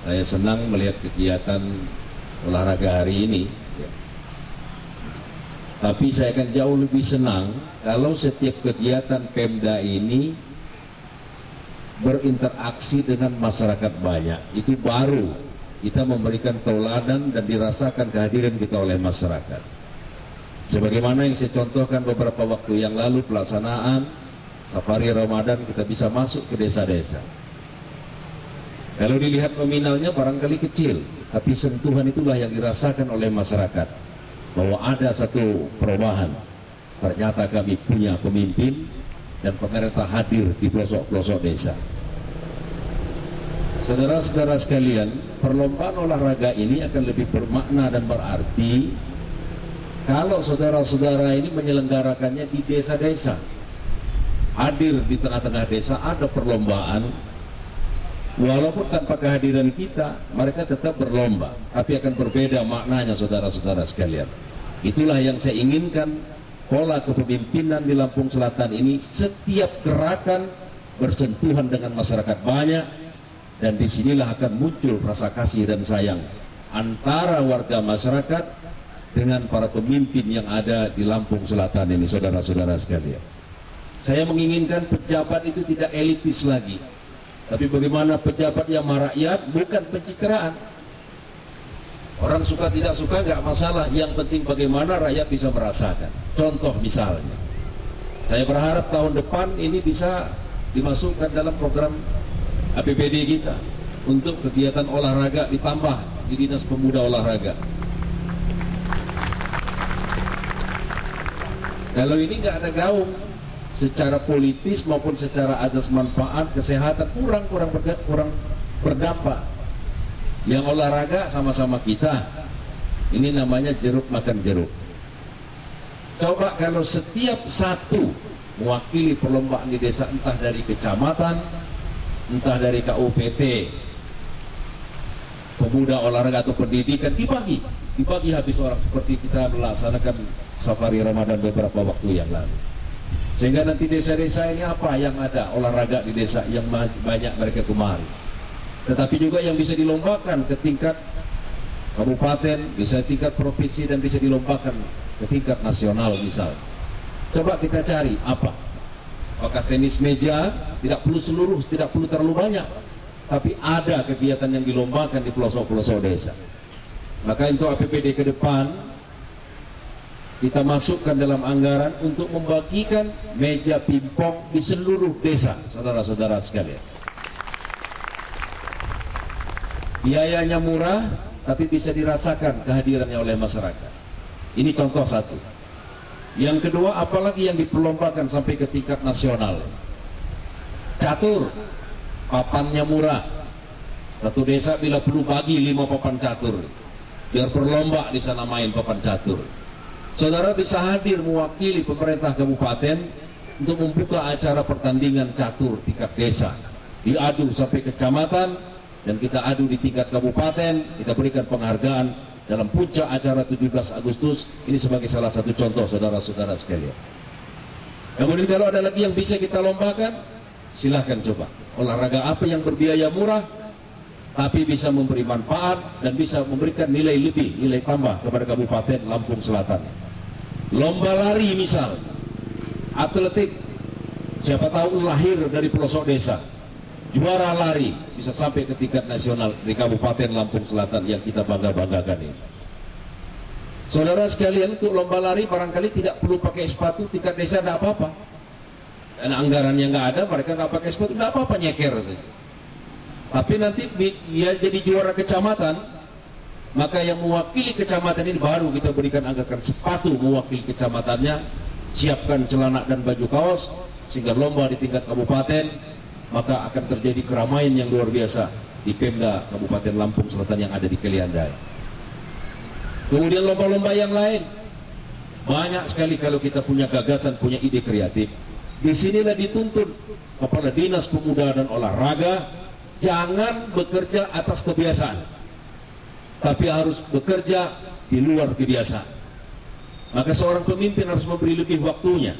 Saya senang melihat kegiatan olahraga hari ini. Tapi saya akan jauh lebih senang kalau setiap kegiatan Pemda ini berinteraksi dengan masyarakat banyak. Itu baru kita memberikan tauladan dan dirasakan kehadiran kita oleh masyarakat. Sebagaimana yang saya contohkan beberapa waktu yang lalu, pelaksanaan Safari Ramadan, kita bisa masuk ke desa-desa. Kalau dilihat nominalnya barangkali kecil, tapi sentuhan itulah yang dirasakan oleh masyarakat, bahwa ada satu perubahan. Ternyata kami punya pemimpin dan pemerintah hadir di pelosok-pelosok desa. Saudara-saudara sekalian, perlombaan olahraga ini akan lebih bermakna dan berarti kalau saudara-saudara ini menyelenggarakannya di desa-desa. Hadir di tengah-tengah desa, ada perlombaan. Walaupun tanpa kehadiran kita, mereka tetap berlomba, tapi akan berbeda maknanya, saudara-saudara sekalian. Itulah yang saya inginkan, pola kepemimpinan di Lampung Selatan ini, setiap gerakan bersentuhan dengan masyarakat banyak, dan disinilah akan muncul rasa kasih dan sayang antara warga masyarakat dengan para pemimpin yang ada di Lampung Selatan ini, saudara-saudara sekalian. Saya menginginkan pejabat itu tidak elitis lagi, tapi bagaimana pejabat yang merakyat, bukan pencitraan. Orang suka tidak suka nggak masalah, yang penting bagaimana rakyat bisa merasakan. Contoh misalnya, saya berharap tahun depan ini bisa dimasukkan dalam program APBD kita untuk kegiatan olahraga ditambah di Dinas Pemuda Olahraga. Kalau ini nggak ada gaung, secara politis maupun secara azas manfaat kesehatan kurang berdampak. Yang olahraga sama-sama kita, ini namanya jeruk makan jeruk. Coba kalau setiap satu mewakili perlombaan di desa, entah dari kecamatan, entah dari KUPT, pemuda olahraga atau pendidikan, dibagi habis orang, seperti kita melaksanakan Safari Ramadan beberapa waktu yang lalu. Sehingga nanti desa-desa ini apa yang ada olahraga di desa yang banyak mereka kemari. Tetapi juga yang bisa dilombakan ke tingkat kabupaten, bisa tingkat provinsi, dan bisa dilombakan ke tingkat nasional misalnya. Coba kita cari apa? Apakah tenis meja? Tidak perlu seluruh, tidak perlu terlalu banyak, tapi ada kegiatan yang dilombakan di pelosok-pelosok desa. Maka untuk APBD ke depan kita masukkan dalam anggaran untuk membagikan meja pingpong di seluruh desa, saudara-saudara sekalian. Biayanya murah, tapi bisa dirasakan kehadirannya oleh masyarakat. Ini contoh satu. Yang kedua, apalagi yang diperlombakan sampai ke tingkat nasional. Catur, papannya murah. Satu desa bila perlu bagi 5 papan catur, biar berlomba di sana main papan catur. Saudara bisa hadir mewakili pemerintah kabupaten untuk membuka acara pertandingan catur tingkat desa, diadu sampai kecamatan, dan kita adu di tingkat kabupaten. Kita berikan penghargaan dalam puncak acara 17 Agustus ini sebagai salah satu contoh, saudara-saudara sekalian. Kemudian kalau ada lagi yang bisa kita lombakan, silahkan coba. Olahraga apa yang berbiaya murah tapi bisa memberi manfaat dan bisa memberikan nilai lebih, nilai tambah kepada Kabupaten Lampung Selatan. Lomba lari misal, atletik, siapa tahu lahir dari pelosok desa, juara lari bisa sampai ke tingkat nasional di Kabupaten Lampung Selatan yang kita bangga-banggakan ini. Saudara sekalian, untuk lomba lari barangkali tidak perlu pakai sepatu, tingkat desa tidak apa-apa. Dan anggarannya nggak ada, mereka nggak pakai sepatu, tidak apa-apa, nyeker saja. Tapi nanti dia jadi juara kecamatan, maka yang mewakili kecamatan ini baru kita berikan anggaran sepatu mewakili kecamatannya, siapkan celana dan baju kaos, sehingga lomba di tingkat kabupaten, maka akan terjadi keramaian yang luar biasa di Pemda Kabupaten Lampung Selatan yang ada di Kaliandai. Kemudian lomba-lomba yang lain, banyak sekali kalau kita punya gagasan, punya ide kreatif. Disinilah dituntun Kepala Dinas Pemuda dan Olahraga, jangan bekerja atas kebiasaan, tapi harus bekerja di luar kebiasaan. Maka seorang pemimpin harus memberi lebih waktunya,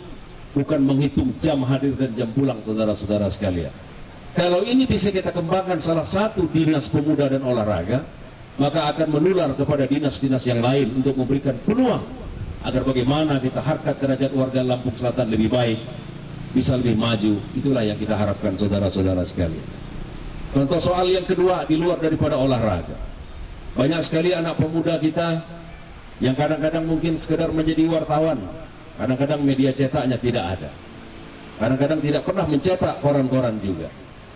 bukan menghitung jam hadir dan jam pulang, saudara-saudara sekalian. Kalau ini bisa kita kembangkan salah satu dinas pemuda dan olahraga, maka akan menular kepada dinas-dinas yang lain untuk memberikan peluang agar bagaimana kita harkat derajat warga Lampung Selatan lebih baik, bisa lebih maju. Itulah yang kita harapkan saudara-saudara sekalian. Contoh soal yang kedua di luar daripada olahraga, banyak sekali anak pemuda kita yang kadang-kadang mungkin sekedar menjadi wartawan, kadang-kadang media cetaknya tidak ada, kadang-kadang tidak pernah mencetak koran-koran juga.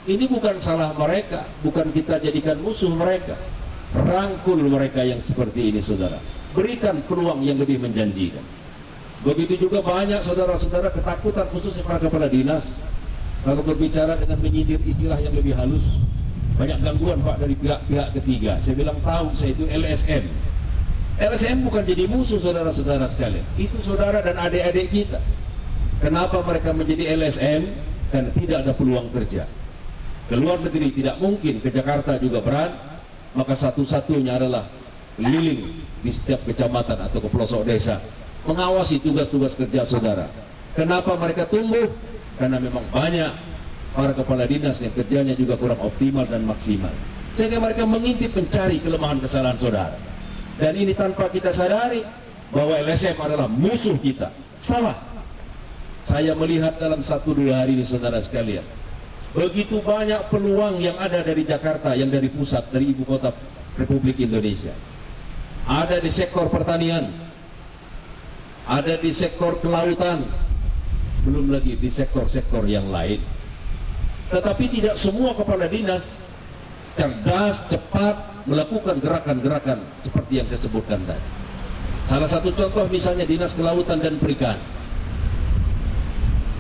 Ini bukan salah mereka, bukan kita jadikan musuh mereka. Rangkul mereka yang seperti ini, saudara. Berikan peluang yang lebih menjanjikan. Begitu juga banyak saudara-saudara ketakutan, khususnya para kepala dinas, kalau berbicara dengan menyindir istilah yang lebih halus. Banyak gangguan Pak dari pihak-pihak ketiga. Saya bilang tahu, saya itu LSM. LSM bukan jadi musuh saudara-saudara sekalian. Itu saudara dan adik-adik kita. Kenapa mereka menjadi LSM? Karena tidak ada peluang kerja. Ke luar negeri tidak mungkin, ke Jakarta juga berat. Maka satu-satunya adalah keliling di setiap kecamatan atau ke pelosok desa, mengawasi tugas-tugas kerja saudara. Kenapa mereka tumbuh? Karena memang banyak para kepala dinas yang kerjanya juga kurang optimal dan maksimal, sehingga mereka mengintip mencari kelemahan kesalahan saudara. Dan ini tanpa kita sadari bahwa LSM adalah musuh kita. Salah. Saya melihat dalam 1-2 hari ini saudara sekalian, begitu banyak peluang yang ada dari Jakarta, yang dari pusat, dari ibu kota Republik Indonesia. Ada di sektor pertanian, ada di sektor kelautan, belum lagi di sektor-sektor yang lain. Tetapi tidak semua kepala dinas cerdas, cepat melakukan gerakan-gerakan seperti yang saya sebutkan tadi. Salah satu contoh misalnya Dinas Kelautan dan Perikanan.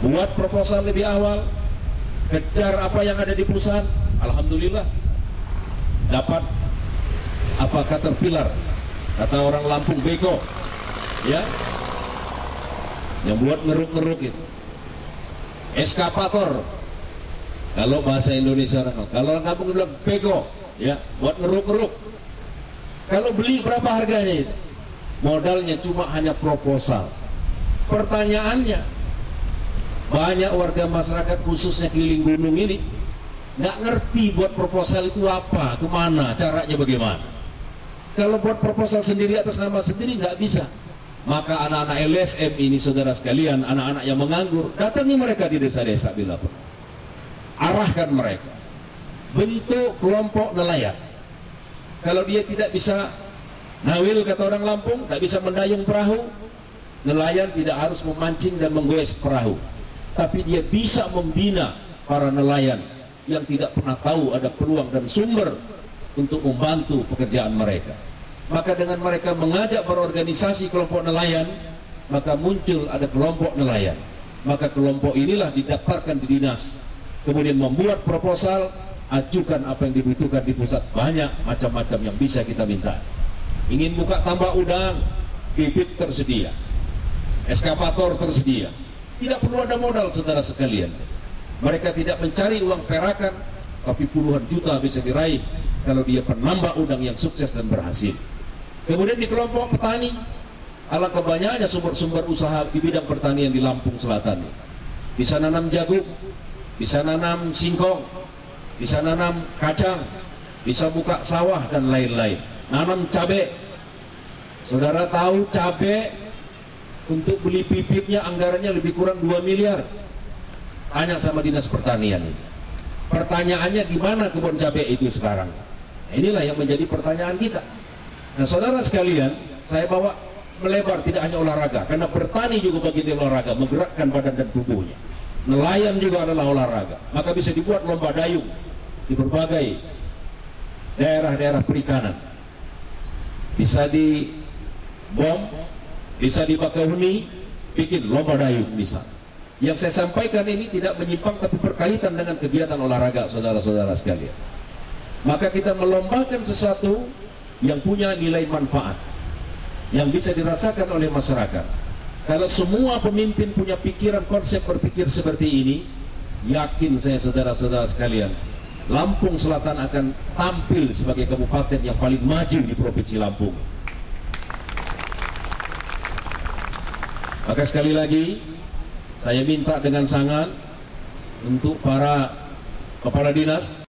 Buat proposal lebih awal, kejar apa yang ada di pusat, alhamdulillah dapat apa caterpillar, kata orang Lampung beko, ya, yang buat ngeruk-ngeruk itu, eskavator kalau bahasa Indonesia, kalau orang Lampung bilang beko, ya, buat ngeruk-ngeruk. Kalau beli berapa harganya itu? Modalnya cuma hanya proposal. Pertanyaannya, banyak warga masyarakat khususnya keliling gunung ini nggak ngerti buat proposal itu apa, kemana, caranya bagaimana. Kalau buat proposal sendiri atas nama sendiri nggak bisa. Maka anak-anak LSM ini saudara sekalian, anak-anak yang menganggur, datangi mereka di desa-desa bila perlu. Arahkan mereka, bentuk kelompok nelayan. Kalau dia tidak bisa nawil, kata orang Lampung, tidak bisa mendayung perahu, nelayan tidak harus memancing dan menggoes perahu, tapi dia bisa membina para nelayan yang tidak pernah tahu ada peluang dan sumber untuk membantu pekerjaan mereka. Maka dengan mereka mengajak berorganisasi kelompok nelayan, maka muncul ada kelompok nelayan. Maka kelompok inilah didaftarkan di dinas, kemudian membuat proposal, ajukan apa yang dibutuhkan di pusat. Banyak macam-macam yang bisa kita minta. Ingin buka tambak udang, bibit tersedia, eskavator tersedia, tidak perlu ada modal saudara sekalian. Mereka tidak mencari uang perakan, tapi puluhan juta bisa diraih kalau dia penambak udang yang sukses dan berhasil. Kemudian di kelompok petani, alangkah banyaknya sumber-sumber usaha di bidang pertanian di Lampung Selatan. Bisa nanam jagung, bisa nanam singkong, bisa nanam kacang, bisa buka sawah dan lain-lain. Nanam cabai. Saudara tahu cabai untuk beli bibitnya anggarannya lebih kurang 2 miliar. Tanya sama dinas pertanian ini. Pertanyaannya, di mana kebun cabai itu sekarang? Nah, inilah yang menjadi pertanyaan kita. Nah saudara sekalian, saya bawa melebar tidak hanya olahraga, karena bertani juga bagian olahraga, menggerakkan badan dan tubuhnya. Nelayan juga adalah olahraga. Maka bisa dibuat lomba dayung di berbagai daerah-daerah perikanan. Bisa di Bom, bisa di Bakauheni, bikin lomba dayung bisa. Yang saya sampaikan ini tidak menyimpang, tapi berkaitan dengan kegiatan olahraga saudara-saudara sekalian. Maka kita melombakan sesuatu yang punya nilai manfaat, yang bisa dirasakan oleh masyarakat. Kalau semua pemimpin punya pikiran, konsep berpikir seperti ini, yakin saya saudara-saudara sekalian, Lampung Selatan akan tampil sebagai kabupaten yang paling maju di Provinsi Lampung. Maka sekali lagi saya minta dengan sangat untuk para kepala dinas,